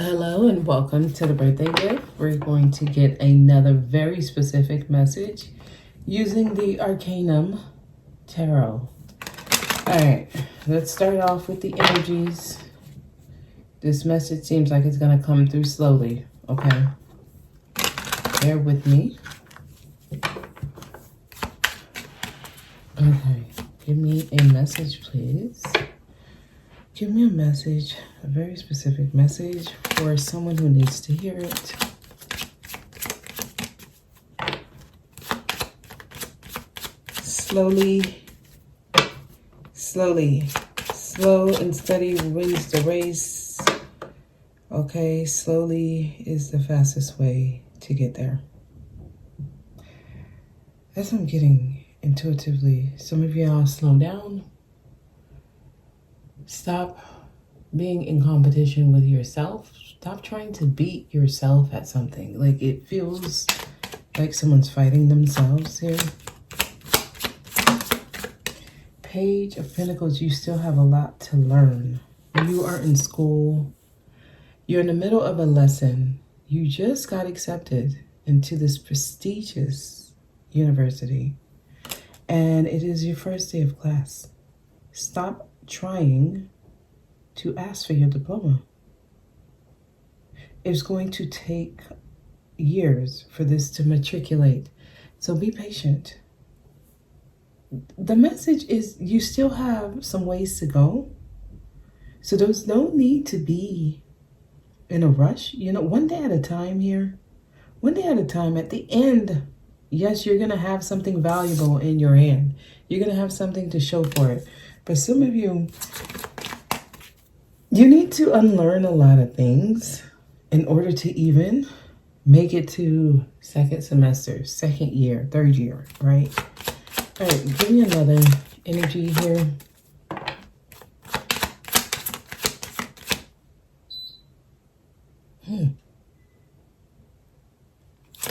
Hello and welcome to the birthday gift. We're going to get another very specific message using the Arcanum Tarot. Alright, let's start off with the energies. This message seems like it's going to come through slowly, okay? Bear with me. Okay, give me a message, please. Give me a message, a very specific message for someone who needs to hear it. Slowly, slow and steady wins the race. Okay, slowly is the fastest way to get there. As I'm getting intuitively, some of y'all slow down. Stop being in competition with yourself. Stop trying to beat yourself at something. Like, it feels like someone's fighting themselves here. Page of Pentacles, you still have a lot to learn. You are in school. You're in the middle of a lesson. You just got accepted into this prestigious university. And it is your first day of class. Stop trying to ask for your diploma. It's going to take years for this to matriculate. So be patient. The message is you still have some ways to go. So there's no need to be in a rush. You know, one day at a time here. One day at a time. At the end, yes, you're going to have something valuable in your hand. You're going to have something to show for it. But some of you need to unlearn a lot of things in order to even make it to second semester, second year, third year, right? All right, give me another energy here.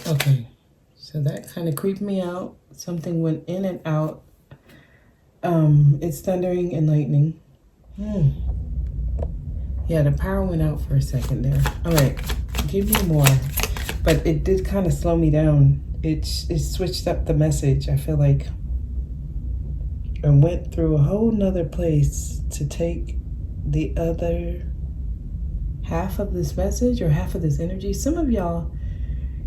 Okay, so that kind of creeped me out. Something went in and out. It's thundering and lightning. Yeah, the power went out for a second there. All right, give me more. But it did kind of slow me down. It switched up the message. I feel like I went through a whole nother place to take the other half of this message or half of this energy. Some of y'all,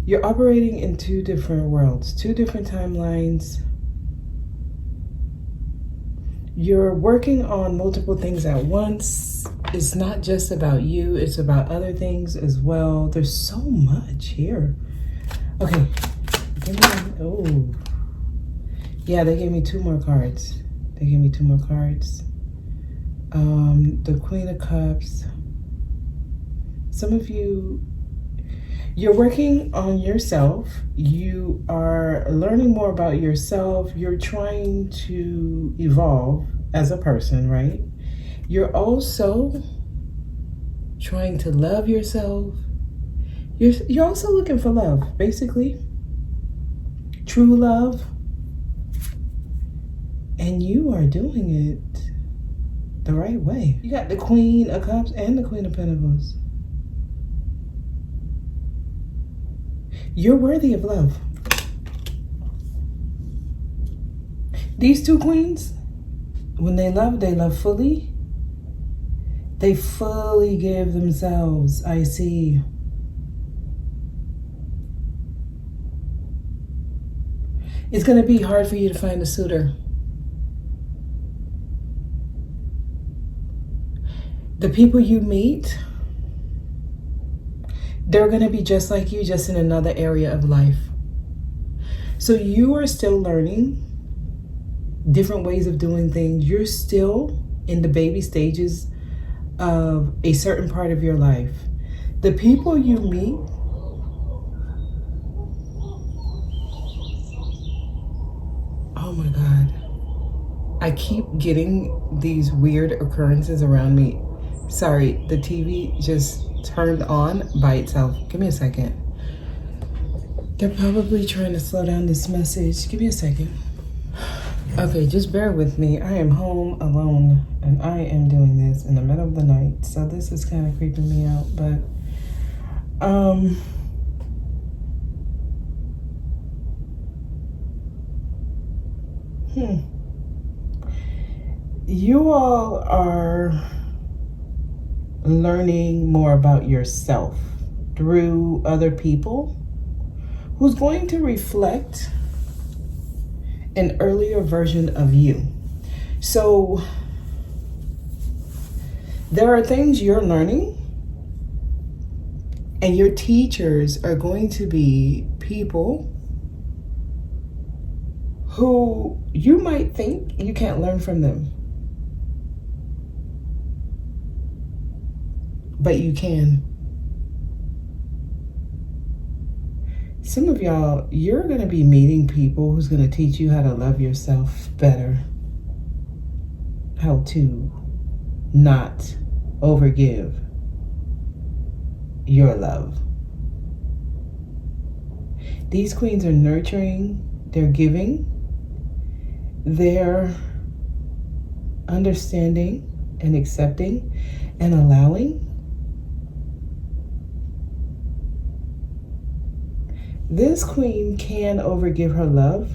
you're operating in two different worlds, two different timelines. You're working on multiple things at once. It's not just about you, it's about other things as well. There's so much here. Okay, give me, oh. Yeah, they gave me two more cards. They gave me two more cards. The Queen of Cups. Some of you, you're working on yourself. You are learning more about yourself. You're trying to evolve as a person, right? You're also trying to love yourself. You're also looking for love, basically. True love. And you are doing it the right way. You got the Queen of Cups and the Queen of Pentacles. You're worthy of love. These two queens, when they love fully. They fully give themselves. I see. It's going to be hard for you to find a suitor. The people you meet, they're going to be just like you, just in another area of life. So you are still learning different ways of doing things. You're still in the baby stages of a certain part of your life. The people you meet, oh my God. I keep getting these weird occurrences around me. Sorry, the TV just turned on by itself. Give me a second. They're probably trying to slow down this message. Give me a second. Okay, just bear with me. I am home alone and I am doing this in the middle of the night. So this is kind of creeping me out, but Um, you all are learning more about yourself through other people who's going to reflect an earlier version of you. So there are things you're learning, and your teachers are going to be people who you might think you can't learn from them, but you can. Some of y'all, you're going to be meeting people who's going to teach you how to love yourself better, how to not overgive your love. These queens are nurturing, they're giving, they're understanding and accepting and allowing. This queen can overgive her love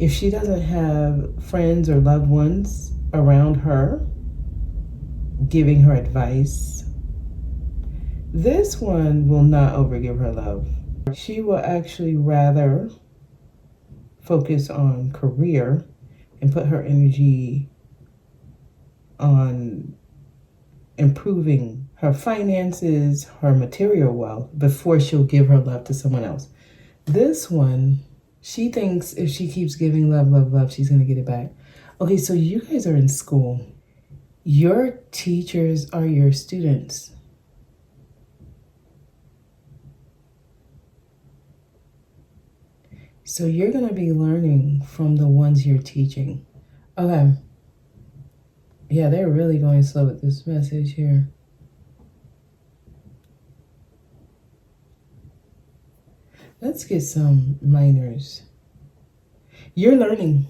if she doesn't have friends or loved ones around her giving her advice. This one will not overgive her love. She will actually rather focus on career and put her energy on improving her finances, her material wealth, before she'll give her love to someone else. This one, she thinks if she keeps giving love, love, love, she's going to get it back. Okay, so you guys are in school. Your teachers are your students. So you're going to be learning from the ones you're teaching. Okay. Yeah, they're really going slow with this message here. Let's get some minors. You're learning.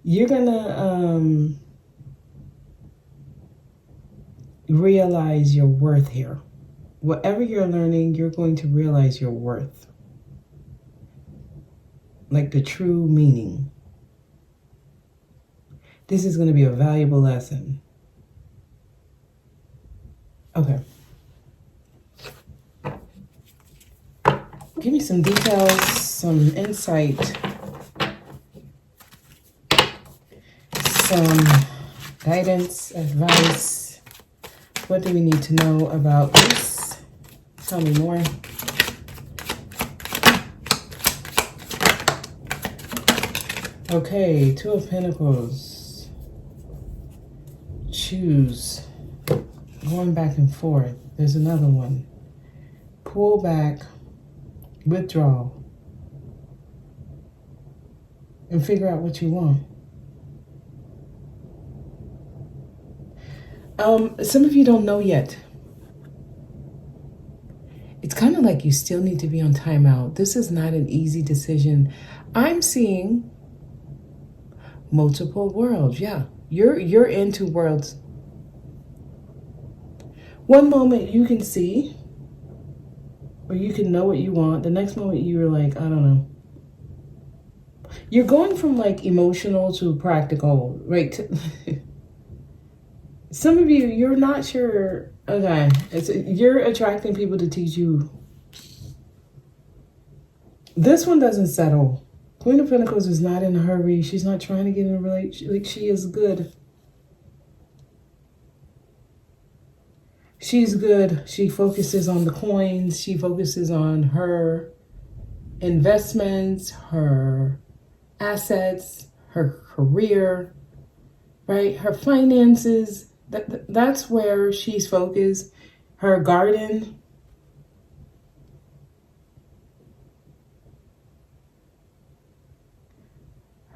You're gonna realize your worth here. Whatever you're learning, you're going to realize your worth. Like the true meaning. This is going to be a valuable lesson. Okay. Give me some details, some insight, some guidance, advice. What do we need to know about this? Tell me more. Okay, Two of Pentacles. Choose. Going back and forth. There's another one. Pull back. Withdraw. And figure out what you want. Some of you don't know yet. It's kind of like you still need to be on timeout. This is not an easy decision. I'm seeing multiple worlds. Yeah, you're into worlds. One moment you can see, or you can know what you want. The next moment you're like, I don't know. You're going from like emotional to practical, right? Some of you, you're not sure. Okay, you're attracting people to teach you. This one doesn't settle. Queen of Pentacles is not in a hurry. She's not trying to get in a relationship. Like, she is good. She's good. She focuses on the coins. She focuses on her investments, her assets, her career, right? Her finances. That's where she's focused. Her garden.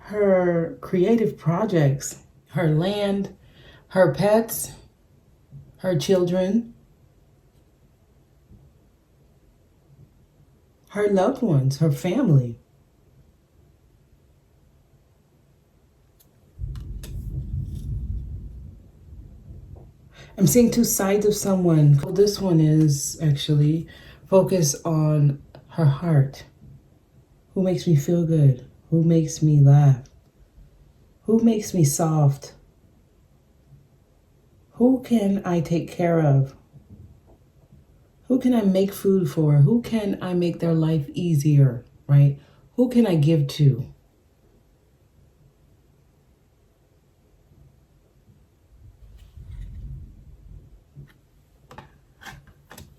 Her creative projects, her land, her pets, her children, her loved ones, her family. I'm seeing two sides of someone. This one is actually focus on her heart. Who makes me feel good? Who makes me laugh? Who makes me soft? Who can I take care of? Who can I make food for? Who can I make their life easier, right? Who can I give to?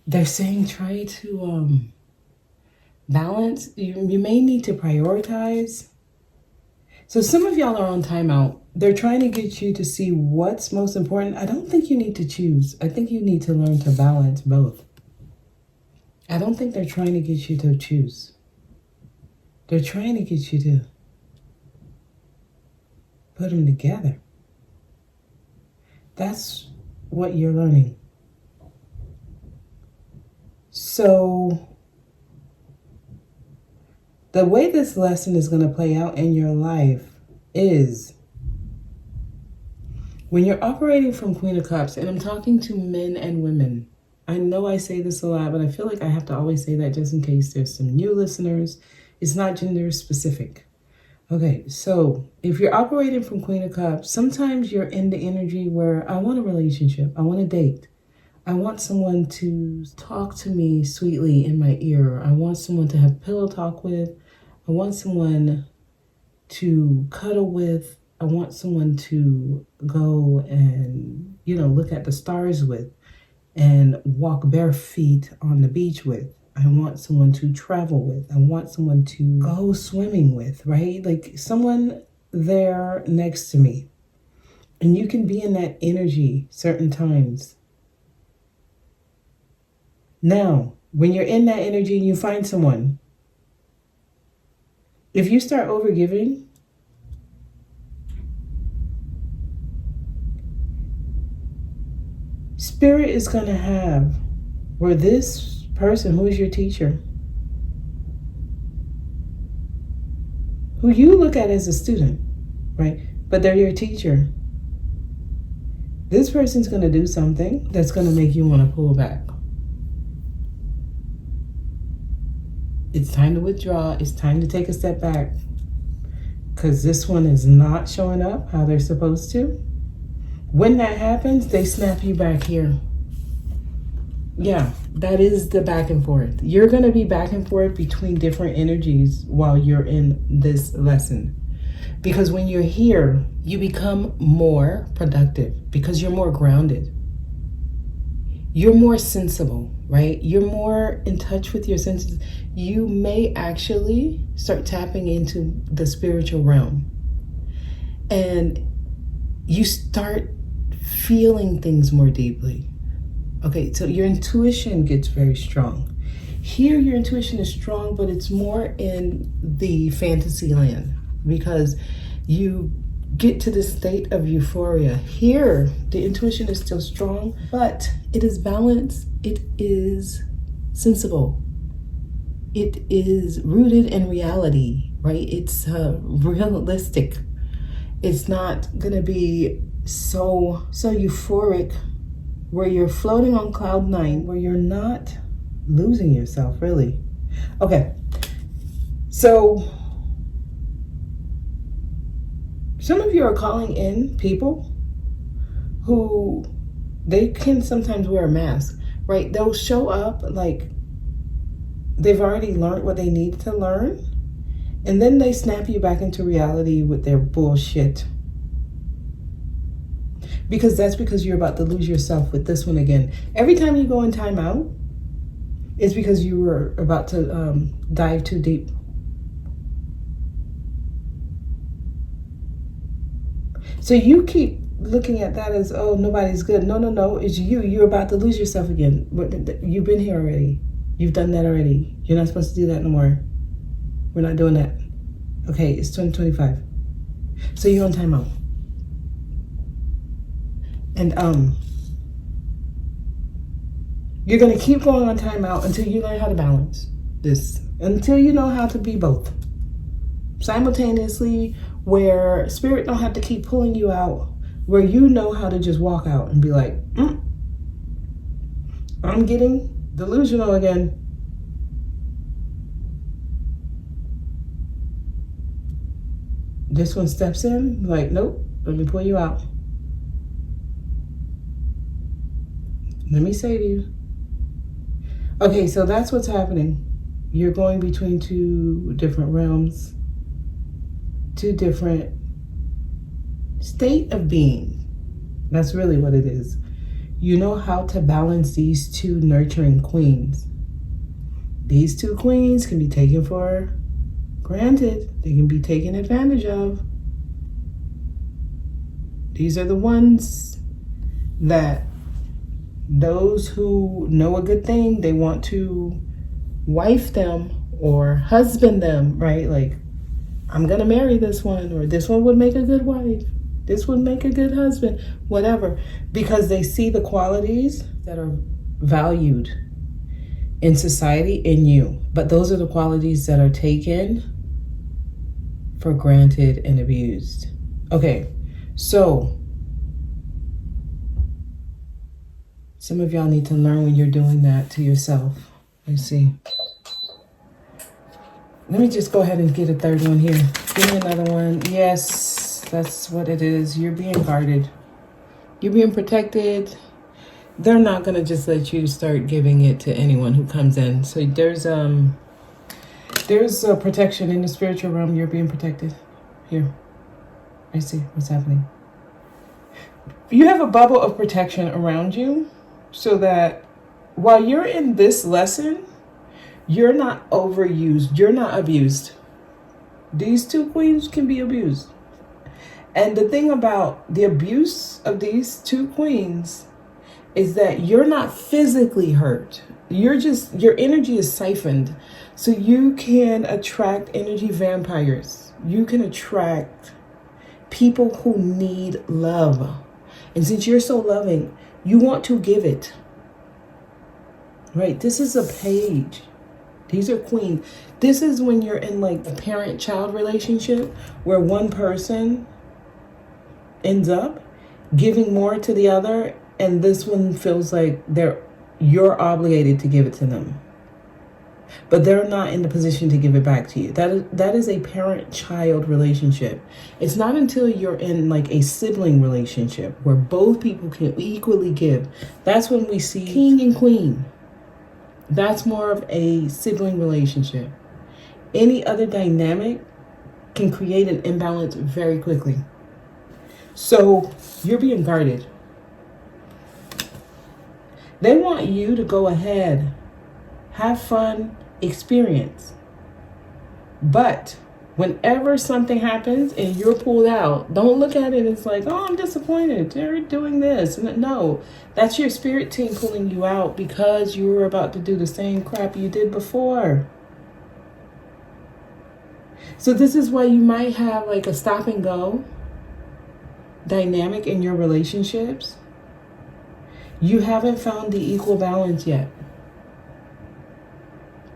They're saying try to balance. You may need to prioritize. So some of y'all are on timeout. They're trying to get you to see what's most important. I don't think you need to choose. I think you need to learn to balance both. I don't think they're trying to get you to choose. They're trying to get you to put them together. That's what you're learning. So the way this lesson is going to play out in your life is when you're operating from Queen of Cups, and I'm talking to men and women. I know I say this a lot, but I feel like I have to always say that just in case there's some new listeners. It's not gender specific. Okay, so if you're operating from Queen of Cups, sometimes you're in the energy where I want a relationship, I want a date. I want someone to talk to me sweetly in my ear. I want someone to have pillow talk with. I want someone to cuddle with. I want someone to go and, look at the stars with and walk bare feet on the beach with. I want someone to travel with. I want someone to go swimming with, right? Like someone there next to me. And you can be in that energy certain times. Now, when you're in that energy and you find someone, if you start overgiving, Spirit is going to have where this person who is your teacher, who you look at as a student, right? But they're your teacher. This person's going to do something that's going to make you want to pull back. It's time to withdraw. It's time to take a step back. Because this one is not showing up how they're supposed to. When that happens, they snap you back here. Yeah, that is the back and forth. You're going to be back and forth between different energies while you're in this lesson. Because when you're here, you become more productive because you're more grounded. You're more sensible, right? You're more in touch with your senses. You may actually start tapping into the spiritual realm. And you start feeling things more deeply. Okay, so your intuition gets very strong. Here, your intuition is strong, but it's more in the fantasy land because you get to this state of euphoria. Here, the intuition is still strong, but it is balanced. It is sensible. It is rooted in reality, right? It's realistic. It's not going to be so euphoric where you're floating on cloud nine, where you're not losing yourself, really. Okay, so some of you are calling in people who they can sometimes wear a mask, right? They'll show up like they've already learned what they need to learn, and then they snap you back into reality with their bullshit. Because you're about to lose yourself with this one again. Every time you go in timeout, it's because you were about to dive too deep. So you keep looking at that as, oh, nobody's good. No, it's you. You're about to lose yourself again. You've been here already. You've done that already. You're not supposed to do that no more. We're not doing that. Okay, it's 2025. So you're on timeout. And you're going to keep going on timeout until you learn how to balance this. Until you know how to be both. Simultaneously, where spirit don't have to keep pulling you out where you know how to just walk out and be like, I'm getting delusional again. This one steps in, like, nope, let me pull you out. Let me save you. Okay, so that's what's happening. You're going between two different realms, two different state of being. That's really what it is. You know how to balance these two nurturing queens. These two queens can be taken for granted. They can be taken advantage of. These are the ones that those who know a good thing, they want to wife them or husband them, right? Like, I'm gonna marry this one, or this one would make a good wife. This would make a good husband, whatever, because they see the qualities that are valued in society in you. But those are the qualities that are taken for granted and abused. Okay, so some of y'all need to learn when you're doing that to yourself. Let's see. Let me just go ahead and get a third one here. Give me another one. Yes, that's what it is. You're being guarded. You're being protected. They're not going to just let you start giving it to anyone who comes in. So there's a protection in the spiritual realm. You're being protected. Here. I see what's happening. You have a bubble of protection around you so that while you're in this lesson, you're not overused. You're not abused. These two queens can be abused. And the thing about the abuse of these two queens is that you're not physically hurt. Your energy is siphoned. So you can attract energy vampires. You can attract people who need love. And since you're so loving, you want to give it. Right? This is a page. These are queens. This is when you're in like a parent-child relationship where one person ends up giving more to the other, and this one feels like you're obligated to give it to them. But they're not in the position to give it back to you. That is a parent-child relationship. It's not until you're in like a sibling relationship where both people can equally give. That's when we see king and queen. That's more of a sibling relationship. Any other dynamic can create an imbalance very quickly. So you're being guarded. They want you to go ahead, have fun, experience. But whenever something happens and you're pulled out, don't look at it as like, oh, I'm disappointed. They're doing this. No, that's your spirit team pulling you out because you were about to do the same crap you did before. So this is why you might have like a stop and go dynamic in your relationships. You haven't found the equal balance yet.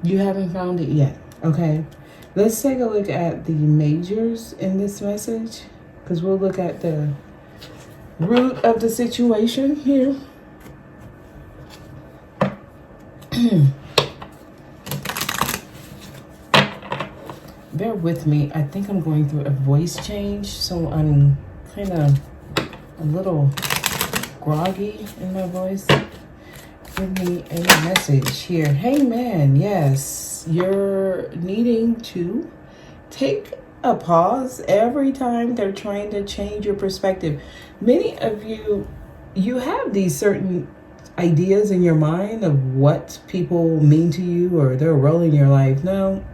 You haven't found it yet. Okay. Let's take a look at the majors in this message, because we'll look at the root of the situation here. Bear with me. I think I'm going through a voice change, so I'm kind of a little groggy in my voice. Give me a message here. Hey man, yes, you're needing to take a pause every time they're trying to change your perspective. Many of you have these certain ideas in your mind of what people mean to you or their role in your life. No,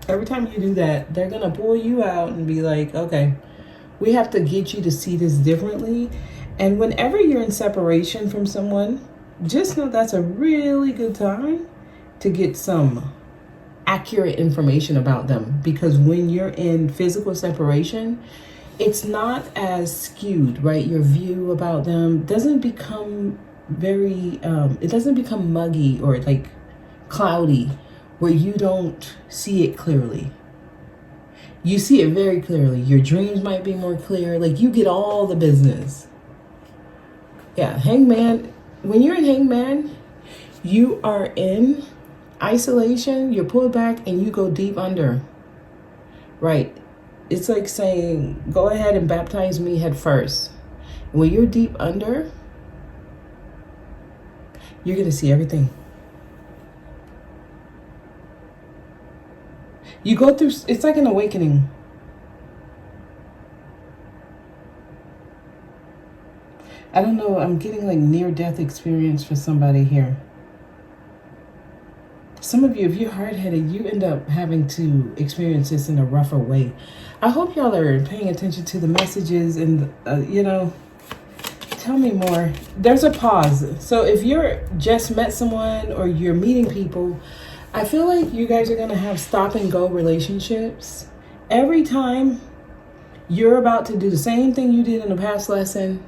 every time you do that, they're gonna pull you out and be like, okay, we have to get you to see this differently. And whenever you're in separation from someone, just know that's a really good time to get some accurate information about them, because when you're in physical separation, it's not as skewed, right? Your view about them doesn't become very, it doesn't become muggy or like cloudy where you don't see it clearly. You see it very clearly. Your dreams might be more clear. Like you get all the business. Yeah, hangman. When you're in hangman, you are in isolation, you're pulled back, and you go deep under. Right. It's like saying, go ahead and baptize me head first. When you're deep under, you're going to see everything. You go through, it's like an awakening. I don't know, I'm getting like near-death experience for somebody here. Some of you, if you're hard-headed, you end up having to experience this in a rougher way. I hope y'all are paying attention to the messages and, tell me more. There's a pause. So if you're just met someone or you're meeting people, I feel like you guys are going to have stop-and-go relationships. Every time you're about to do the same thing you did in a past lesson,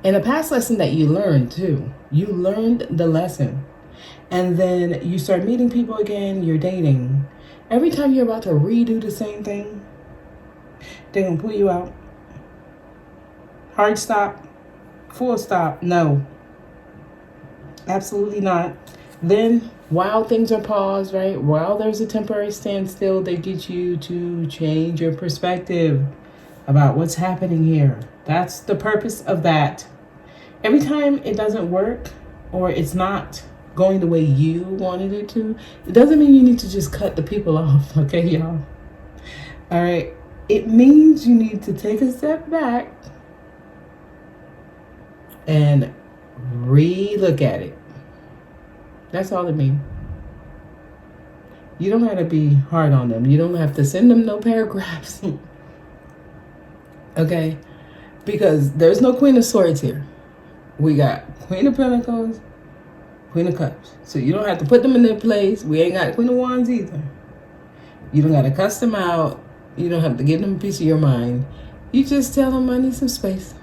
and a past lesson that you learned too. You learned the lesson. And then you start meeting people again, you're dating. Every time you're about to redo the same thing, they're going to pull you out. Hard stop, full stop, no. Absolutely not. Then, while things are paused, right, while there's a temporary standstill, they get you to change your perspective about what's happening here. That's the purpose of that. Every time it doesn't work or it's not going the way you wanted it to, it doesn't mean you need to just cut the people off, okay, y'all? All right. It means you need to take a step back and re-look at it. That's all it means. You don't have to be hard on them. You don't have to send them no paragraphs. Okay? Because there's no Queen of Swords here. We got Queen of Pentacles, Queen of Cups. So you don't have to put them in their place. We ain't got Queen of Wands either. You don't got to cuss them out. You don't have to give them a piece of your mind. You just tell them, I need some space.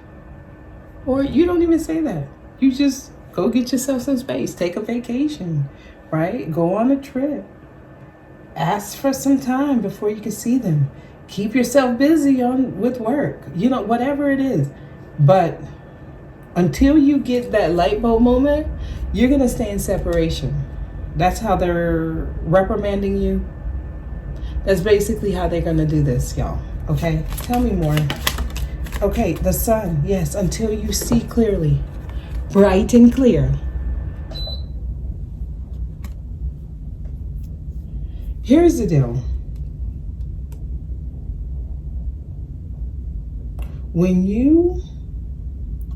Or you don't even say that. You just go get yourself some space. Take a vacation, right? Go on a trip. Ask for some time before you can see them. Keep yourself busy with work. You know, whatever it is. But until you get that light bulb moment, you're going to stay in separation. That's how they're reprimanding you. That's basically how they're going to do this, y'all. Okay? Tell me more. Okay, the sun. Yes, until you see clearly. Bright and clear. Here's the deal. When you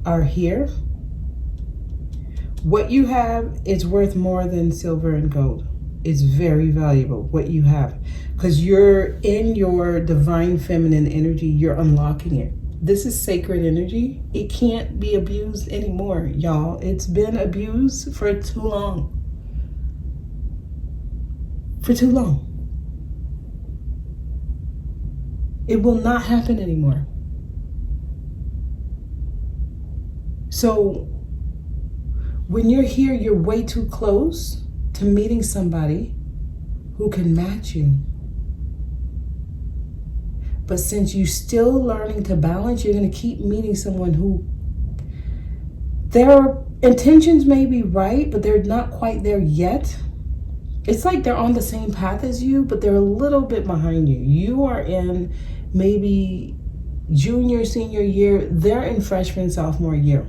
are here, what you have is worth more than silver and gold. It's very valuable, what you have. Because you're in your divine feminine energy, you're unlocking it. This is sacred energy. It can't be abused anymore, y'all. It's been abused for too long. For too long. It will not happen anymore. So when you're here, you're way too close to meeting somebody who can match you. But since you're still learning to balance, you're going to keep meeting someone who their intentions may be right, but they're not quite there yet. It's like they're on the same path as you, but they're a little bit behind you. You are in maybe junior, senior year. They're in freshman, sophomore year.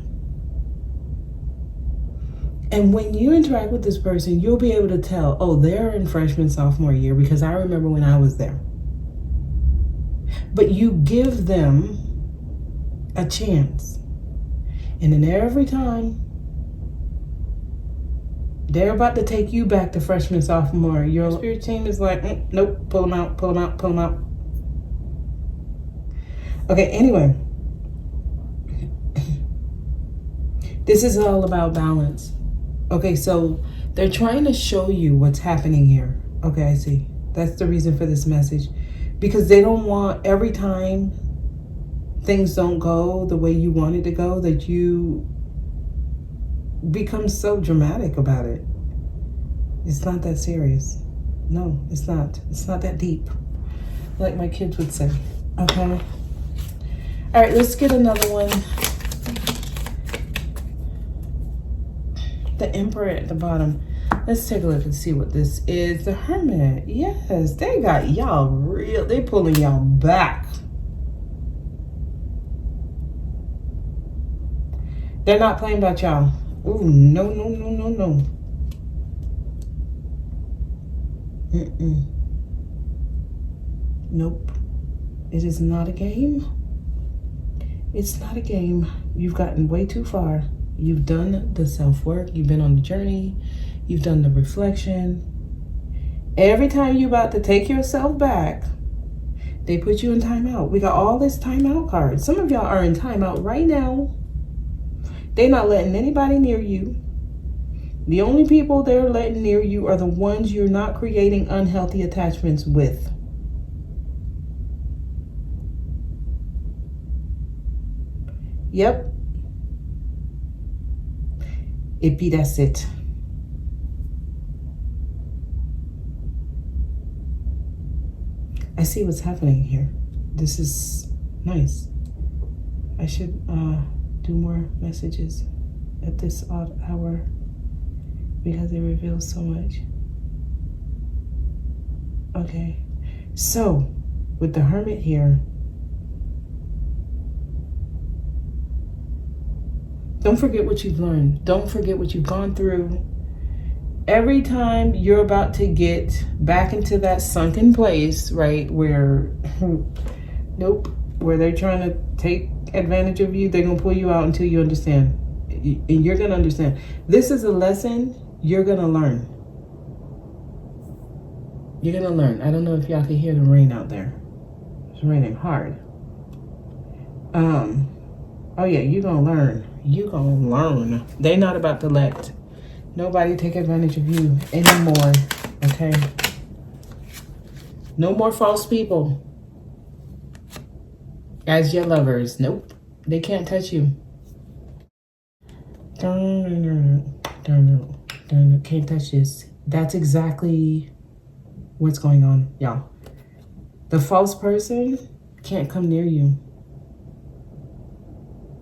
And when you interact with this person, you'll be able to tell, oh, they're in freshman, sophomore year, because I remember when I was there. But you give them a chance. And then every time they're about to take you back to freshman, sophomore, your spirit team is like, nope, pull them out, pull them out, pull them out. Okay, anyway. This is all about balance. Okay, so they're trying to show you what's happening here. Okay, I see. That's the reason for this message. Because they don't want every time things don't go the way you want it to go, that you become so dramatic about it. It's not that serious. No, it's not. It's not that deep. Like my kids would say. Okay? All right, let's get another one. The Emperor at the bottom. Let's take a look and see what this is. The Hermit. Yes, they got y'all real. They pulling y'all back. They're not playing about y'all. Ooh, no, no, no, no, no. Nope. It is not a game. It's not a game. You've gotten way too far. You've done the self-work. You've been on the journey. You've done the reflection. Every time you're about to take yourself back, they put you in timeout. We got all this timeout cards. Some of y'all are in timeout right now. They're not letting anybody near you. The only people they're letting near you are the ones you're not creating unhealthy attachments with. Yep. That's it. I see what's happening here. This is nice. I should do more messages at this odd hour because it reveals so much. Okay, so with the Hermit here, don't forget what you've learned. Don't forget what you've gone through. Every time you're about to get back into that sunken place, right, where, nope, where they're trying to take advantage of you, they're going to pull you out until you understand. And you're going to understand. This is a lesson you're going to learn. You're going to learn. I don't know if y'all can hear the rain out there. It's raining hard. Oh yeah, you're going to learn. You're going to learn. They're not about to let nobody take advantage of you anymore, okay? No more false people as your lovers. Nope, they can't touch you. Can't touch this. That's exactly what's going on, y'all. The false person can't come near you.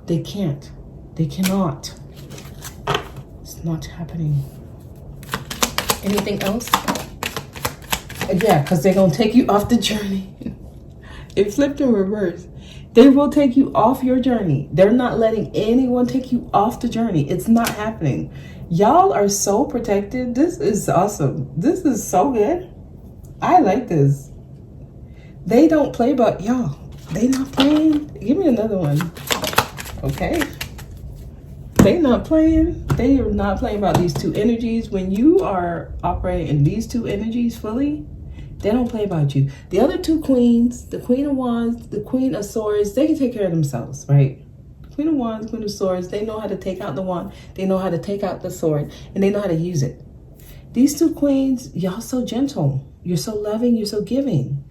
They can't. They cannot. It's not happening. Anything else? Yeah, because they're going to take you off the journey. It flipped in reverse. They will take you off your journey. They're not letting anyone take you off the journey. It's not happening. Y'all are so protected. This is awesome. This is so good. I like this. They don't play about y'all. They not playing. Give me another one. Okay. They not playing. They are not playing about these two energies. When you are operating in these two energies fully, they don't play about you. The other two queens, the Queen of Wands, the Queen of Swords, they can take care of themselves, right? Queen of Wands, Queen of Swords, they know how to take out the wand. They know how to take out the sword, and they know how to use it. These two queens, y'all so gentle. You're so loving. You're so giving.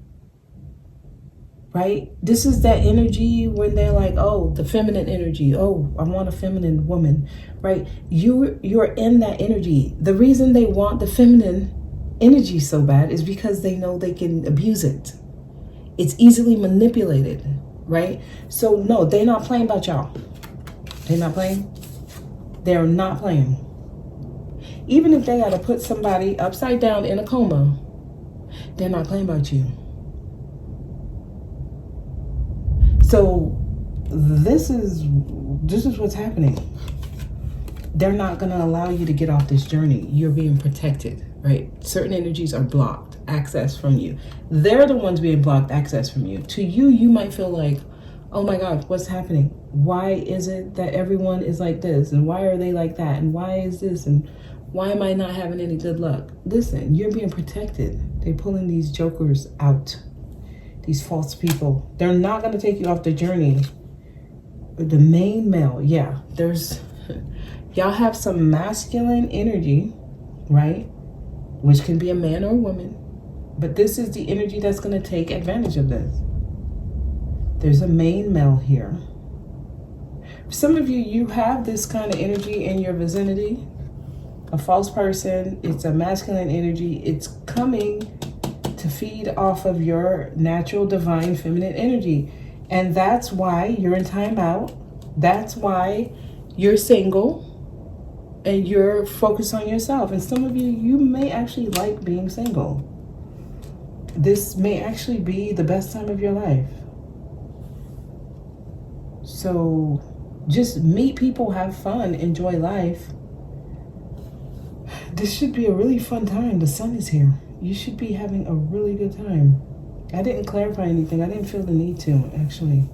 Right? This is that energy when they're like, oh, the feminine energy. Oh, I want a feminine woman, right? You're in that energy. The reason they want the feminine energy so bad is because they know they can abuse it. It's easily manipulated, right? So no, they're not playing about y'all. They're not playing. They're not playing. Even if they got to put somebody upside down in a coma, they're not playing about you. So this is what's happening. They're not going to allow you to get off this journey. You're being protected, right? Certain energies are blocked access from you. They're the ones being blocked access from you. To you, you might feel like, oh my God, what's happening? Why is it that everyone is like this? And why are they like that? And why is this? And why am I not having any good luck? Listen, you're being protected. They're pulling these jokers out. These false people. They're not going to take you off the journey. The main male, yeah, y'all have some masculine energy, right? Which can be a man or a woman. But this is the energy that's going to take advantage of this. There's a main male here. For some of you, you have this kind of energy in your vicinity. A false person, it's a masculine energy. It's coming to feed off of your natural divine feminine energy. And that's why you're in timeout. That's why you're single. and you're focused on yourself. And some of you, you may actually like being single. This may actually be the best time of your life. So just meet people, have fun, enjoy life. This should be a really fun time. The sun is here. You should be having a really good time. I didn't clarify anything. I didn't feel the need to, actually.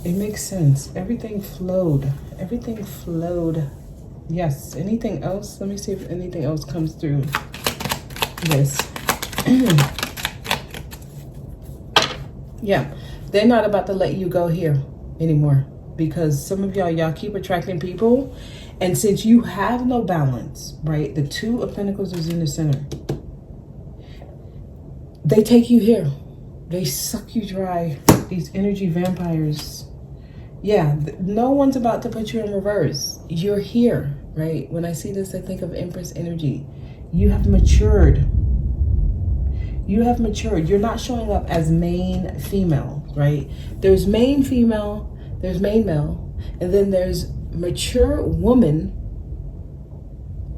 It makes sense. Everything flowed. Everything flowed. Yes. Anything else? Let me see if anything else comes through this. Yeah. They're not about to let you go here anymore, because some of y'all keep attracting people, and since you have no balance, right, the Two of Pentacles is in the center. They take you here, they suck you dry, these energy vampires. Yeah, no one's about to put you in reverse. You're here, right? When I see this, I think of Empress energy. You have matured. You have matured. You're not showing up as main female, right? There's main female, there's main male, and then there's mature woman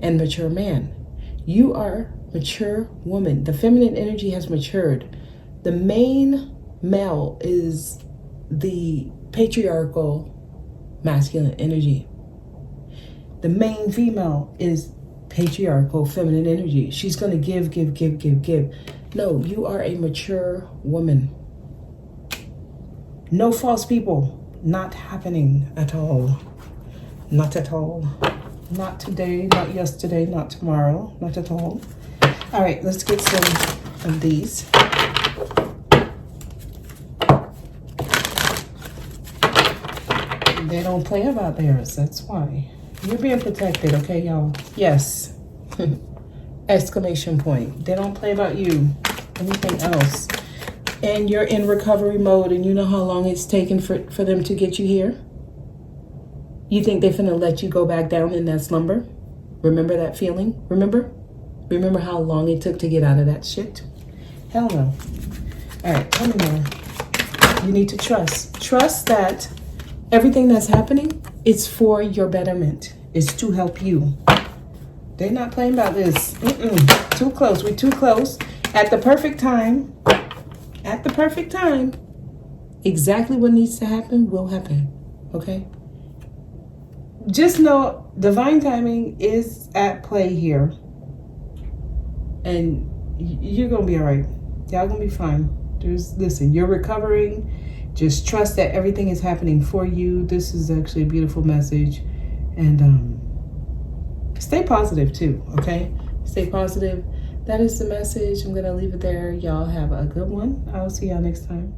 and mature man. You are mature woman. The feminine energy has matured. The main male is the patriarchal masculine energy. The main female is patriarchal feminine energy. She's going to give. No, you are a mature woman. No false people. Not happening at all. Not at all. Not today, not yesterday, not tomorrow. Not at all. All right, let's get some of these. They don't play about theirs. That's why. You're being protected, okay, y'all? Yes. Exclamation point. They don't play about you. Anything else. And you're in recovery mode, and you know how long it's taken for them to get you here? You think they're finna let you go back down in that slumber? Remember that feeling? Remember? Remember how long it took to get out of that shit? Hell no. All right, tell me more. You need to trust. Trust that everything that's happening is for your betterment. It's to help you. They're not playing about this. Too close. We're too close. At the perfect time. At the perfect time. Exactly what needs to happen will happen. Okay? Just know divine timing is at play here. And you're going to be all right. Y'all going to be fine. Listen, you're recovering. Just trust that everything is happening for you. This is actually a beautiful message. And stay positive too, okay? Stay positive. That is the message. I'm going to leave it there. Y'all have a good one. I'll see y'all next time.